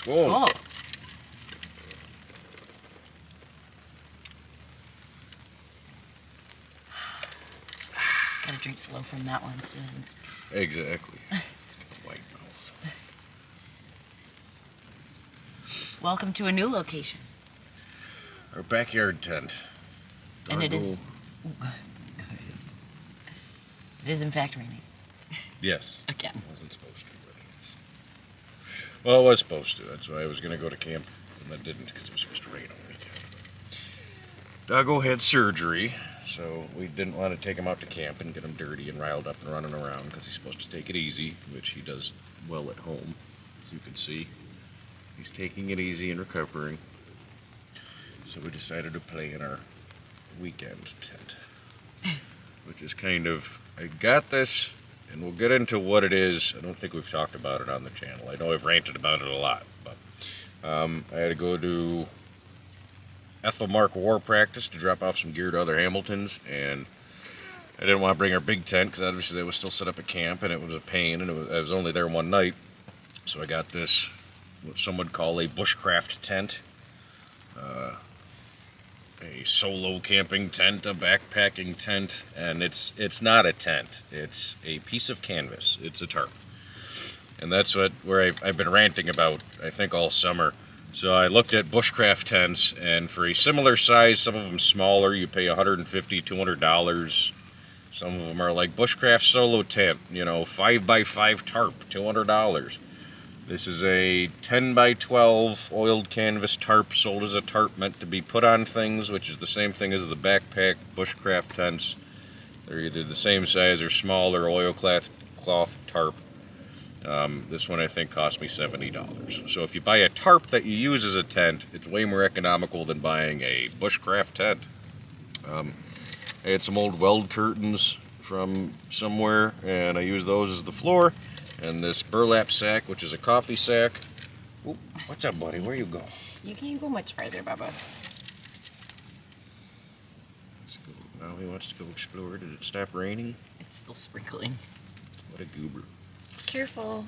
Skål. Skål. Gotta drink slow from that one so it doesn't... Exactly. White mouth. Welcome to a new location. Our backyard tent. And it is... It is in fact raining. Yes. Again. It wasn't supposed to, but it is. Well, it was supposed to. That's why I was going to go to camp, and that didn't because it was supposed to rain all weekend. Doggo had surgery, so we didn't want to take him out to camp and get him dirty and riled up and running around because he's supposed to take it easy, which he does well at home, as you can see. He's taking it easy and recovering. So we decided to play in our weekend tent, which is kind of... I got this, and we'll get into what it is. I don't think we've talked about it on the channel. I know I've ranted about it a lot, but I had to go to Ethelmark War Practice to drop off some gear to other Hamiltons, and I didn't want to bring our big tent because obviously they was still set up at camp, and it was a pain, and I was only there one night. So I got this, what some would call a Bushcraft tent. A solo camping tent, a backpacking tent, and it's not a tent. It's a piece of canvas. It's a tarp. And that's where I've been ranting about, I think, all summer. So I looked at Bushcraft tents, and for a similar size, some of them smaller, you pay $150, $200. Some of them are like Bushcraft solo tent, 5x5 tarp, $200. This is a 10 by 12 oiled canvas tarp, sold as a tarp, meant to be put on things, which is the same thing as the backpack Bushcraft tents. They're either the same size or smaller oilcloth tarp. This one I think cost me $70. So if you buy a tarp that you use as a tent, it's way more economical than buying a Bushcraft tent. I had some old weld curtains from somewhere, and I used those as the floor. And this burlap sack, which is a coffee sack. Ooh, what's up, buddy? Where you go? You can't go much farther, Bubba. Let's go. Now he wants to go explore. Did it stop raining? It's still sprinkling. What a goober. Careful.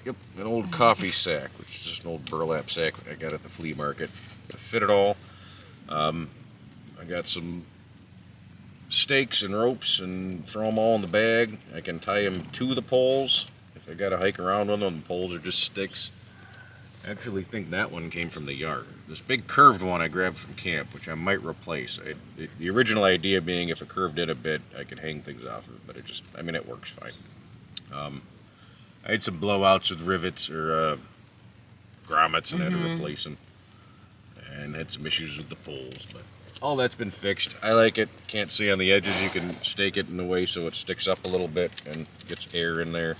Yep, an old coffee sack, which is just an old burlap sack I got at the flea market. To fit it all. I got some stakes and ropes and throw them all in the bag. I can tie them to the poles. If I gotta hike around with them, the poles are just sticks. I actually think that one came from the yard. This big curved one I grabbed from camp, which I might replace. The original idea being if it curved in a bit, I could hang things off of it, but it works fine. I had some blowouts with rivets or grommets and had to replace them. And had some issues with the poles, but all that's been fixed. I like it. Can't see on the edges. You can stake it in a way so it sticks up a little bit and gets air in there.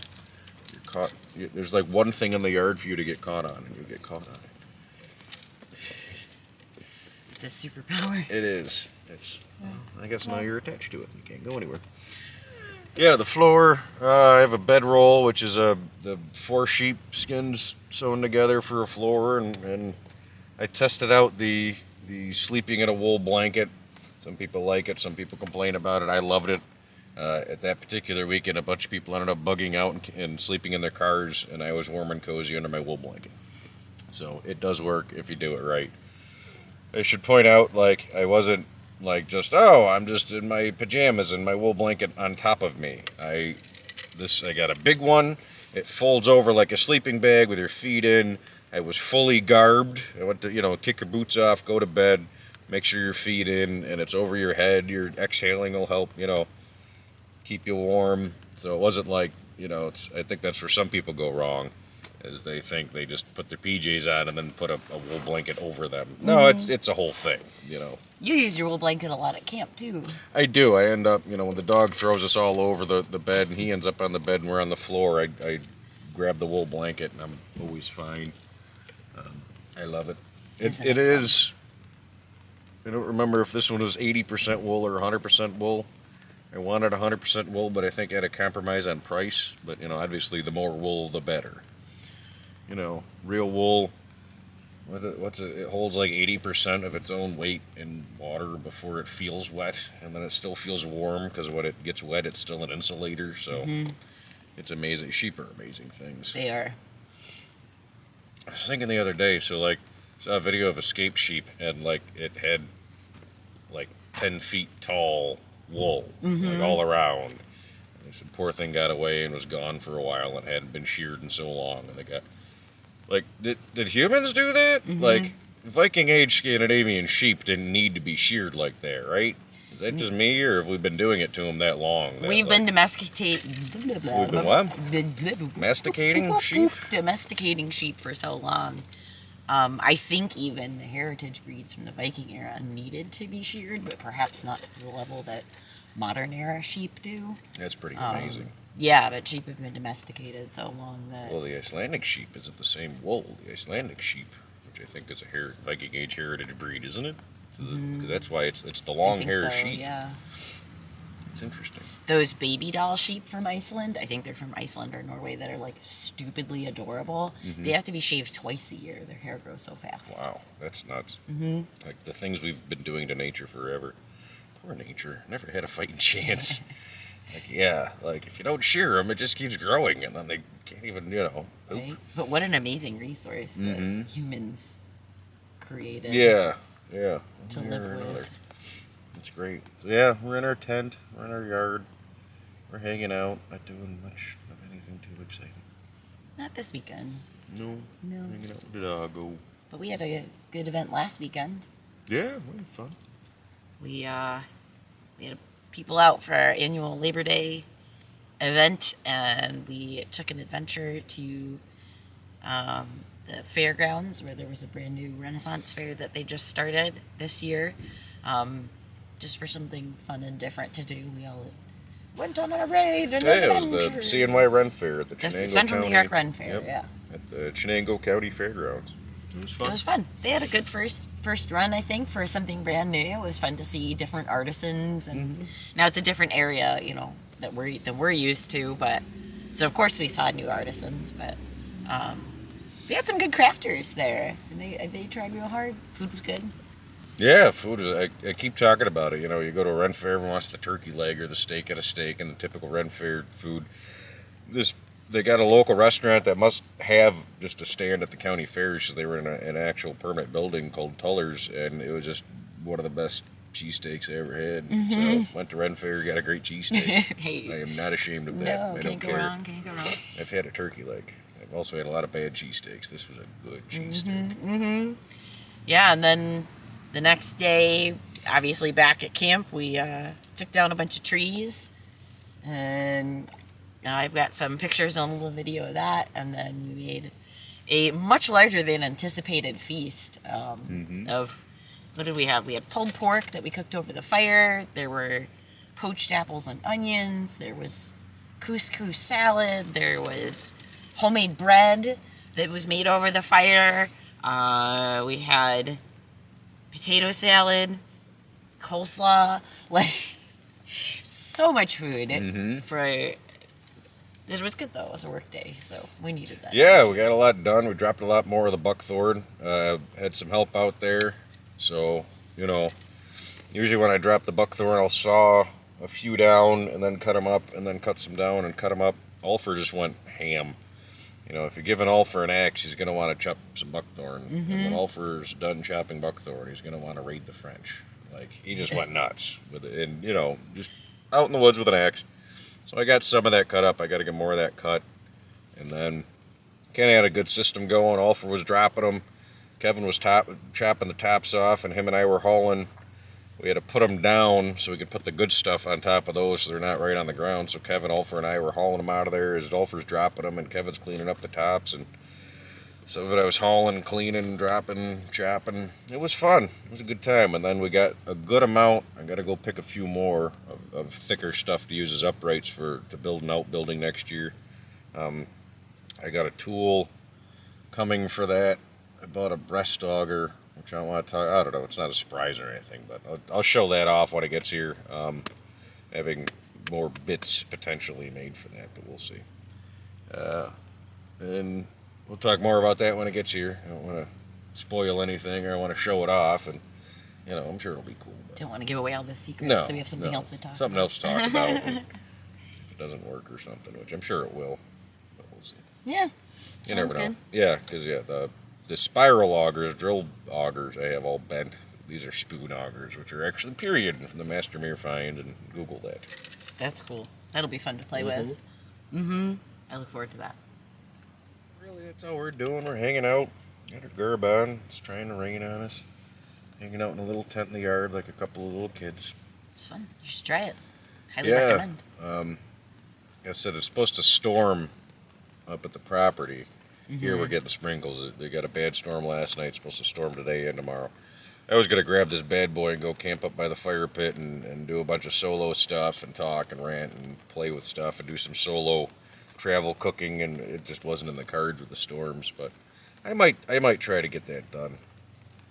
You're caught. There's like one thing in the yard for you to get caught on, and you get caught on it. It's a superpower. It is. It's. I guess now you're attached to it. You can't go anywhere. Yeah, the floor. I have a bedroll, which is the 4 sheep skins sewn together for a floor, and I tested out the sleeping in a wool blanket. Some people like it, some people complain about it. I loved it. At that particular weekend, a bunch of people ended up bugging out and sleeping in their cars, and I was warm and cozy under my wool blanket. So it does work if you do it right. I should point out, I wasn't I'm just in my pajamas and my wool blanket on top of me. I got a big one. It folds over like a sleeping bag with your feet in. I was fully garbed. I went to, kick your boots off, go to bed, make sure your feet in, and it's over your head. Your exhaling will help, keep you warm. So it wasn't like, I think that's where some people go wrong, is they think they just put their PJs on and then put a wool blanket over them. No, it's a whole thing, You use your wool blanket a lot at camp, too. I do. I end up, when the dog throws us all over the bed and he ends up on the bed and we're on the floor, I grab the wool blanket and I'm always fine. I love it. It is. I don't remember if this one was 80% wool or 100% wool. I wanted 100% wool, but I think I had a compromise on price. But, obviously the more wool, the better. Real wool, it holds like 80% of its own weight in water before it feels wet. And then it still feels warm because when it gets wet, it's still an insulator. So it's amazing. Sheep are amazing things. They are. I was thinking the other day, so like, saw a video of escaped sheep, and like it had like 10 feet tall wool, like all around. And they said poor thing got away and was gone for a while and hadn't been sheared in so long. And they got like, did humans do that? Like, Viking age Scandinavian sheep didn't need to be sheared like that, right? Is that just me, or have we been doing it to them that long? We've been domesticating. We've been what? Masticating sheep? Domesticating sheep for so long. I think even the heritage breeds from the Viking era needed to be sheared, but perhaps not to the level that modern era sheep do. That's pretty amazing. Yeah, but sheep have been domesticated so long that... Well, the Icelandic sheep isn't the same wool. The Icelandic sheep, which I think is a Viking age heritage breed, isn't it? Because that's why it's the long hair sheep. Yeah. It's interesting. Those baby doll sheep from Iceland, I think they're from Iceland or Norway, that are like stupidly adorable. They have to be shaved twice a year. Their hair grows so fast. Wow, that's nuts. Like the things we've been doing to nature forever. Poor nature, never had a fighting chance. Like, yeah, like if you don't shear them, it just keeps growing, and then they can't even, Right? But what an amazing resource that humans created. Yeah. To live with. It's great. So yeah, we're in our tent, we're in our yard, we're hanging out, not doing much of anything too exciting. Not this weekend. No. Hanging out with the doggo. But we had a good event last weekend. Yeah, we had fun. We had people out for our annual Labor Day event, and we took an adventure to the fairgrounds, where there was a brand new Renaissance fair that they just started this year, just for something fun and different to do. We all went on a raid and it was the CNY Ren Fair at the That's Chenango the Central County. New York Ren Fair, Yep, yeah. at the Chenango County Fairgrounds. It was fun. It was fun. They had a good first run, I think, for something brand new. It was fun to see different artisans, and now it's a different area, that we're used to. But so of course we saw new artisans, but we had some good crafters there, and they tried real hard. Food was good. Yeah, food is. I keep talking about it. You go to a Ren Fair, everyone wants the turkey leg or the steak at a steak, and the typical Ren Fair food. They got a local restaurant that must have just a stand at the county fairs, because they were in an actual permit building called Tuller's, and it was just one of the best cheesesteaks I ever had. So went to Ren Fair, got a great cheesesteak. Hey, I am not ashamed of that. no, I can't don't go care. wrong. Can't go wrong. I've had a turkey leg. I've also had a lot of bad cheesesteaks. This was a good cheesesteak. Yeah, and then the next day, obviously back at camp, we took down a bunch of trees, and I've got some pictures and a little video of that, and then we made a much larger than anticipated feast of, what did we have? We had pulled pork that we cooked over the fire, there were poached apples and onions, there was couscous salad, there was homemade bread that was made over the fire, we had potato salad, coleslaw, like so much food It was good, though. It was a work day, so we needed that. Yeah, we got a lot done. We dropped a lot more of the buckthorn. Had some help out there. So, usually when I drop the buckthorn, I'll saw a few down and then cut them up, and then cut some down and cut them up. Ulfer just went ham. If you're giving Ulfer an axe, he's going to want to chop some buckthorn. And when Ulfer's done chopping buckthorn, he's going to want to raid the French. Like, he just went nuts with it. And, just out in the woods with an axe. So I got some of that cut up. I got to get more of that cut. And then kind of had a good system going. Ulfer was dropping them. Kevin was chopping the tops off, and him and I were hauling. We had to put them down so we could put the good stuff on top of those so they're not right on the ground. So Kevin, Ulfer, and I were hauling them out of there as Ulfer's dropping them, and Kevin's cleaning up the tops. And some of it I was hauling, cleaning, dropping, chopping. It was fun. It was a good time. And then we got a good amount. I got to go pick a few more of thicker stuff to use as uprights to build an outbuilding next year. I got a tool coming for that. I bought a breast auger, which I don't want to talk. I don't know. It's not a surprise or anything, but I'll show that off when it gets here. Having more bits potentially made for that, but we'll see. And we'll talk more about that when it gets here. I don't want to spoil anything, or I want to show it off, and I'm sure it'll be cool. Don't want to give away all the secrets, No, so we have something else to talk about. Something else to talk about if it doesn't work or something, which I'm sure it will, but we'll see. Yeah, You never sounds know. good. Yeah, because the the spiral augers, drill augers, I have all bent. These are spoon augers, which are actually period from the Mastermere find, and Google that. That's cool. That'll be fun to play with. Mm-hmm. I look forward to that. Really, that's all we're doing. We're hanging out. Got our Garb on. It's trying to rain on us. Hanging out in a little tent in the yard like a couple of little kids. It's fun. You should try it. Highly recommend. I said it's supposed to storm up at the property. Here we're getting sprinkles. They got a bad storm last night. It's supposed to storm today and tomorrow. I was going to grab this bad boy and go camp up by the fire pit and do a bunch of solo stuff and talk and rant and play with stuff and do some solo travel cooking, and it just wasn't in the cards with the storms. But I might try to get that done.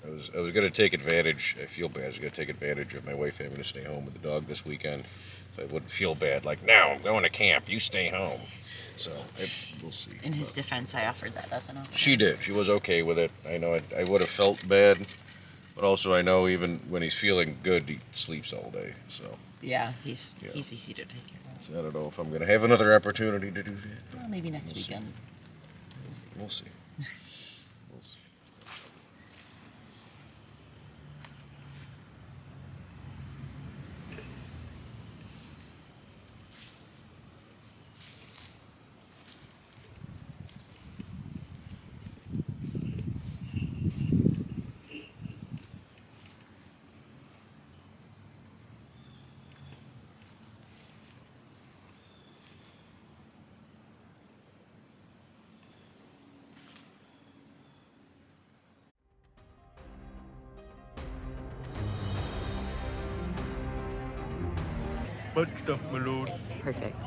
I was going to take advantage. I feel bad. I was going to take advantage of my wife having to stay home with the dog this weekend, so I wouldn't feel bad. Like, now I'm going to camp. You stay home. So we'll see. In his defense, I offered that as an option. She did. She was okay with it. I know I would have felt bad, but also I know even when he's feeling good, he sleeps all day. So yeah, he's easy to take care of. So I don't know if I'm going to have another opportunity to do that. Well, maybe next weekend. We'll see. We'll see. Much stuff, my lord. Perfect.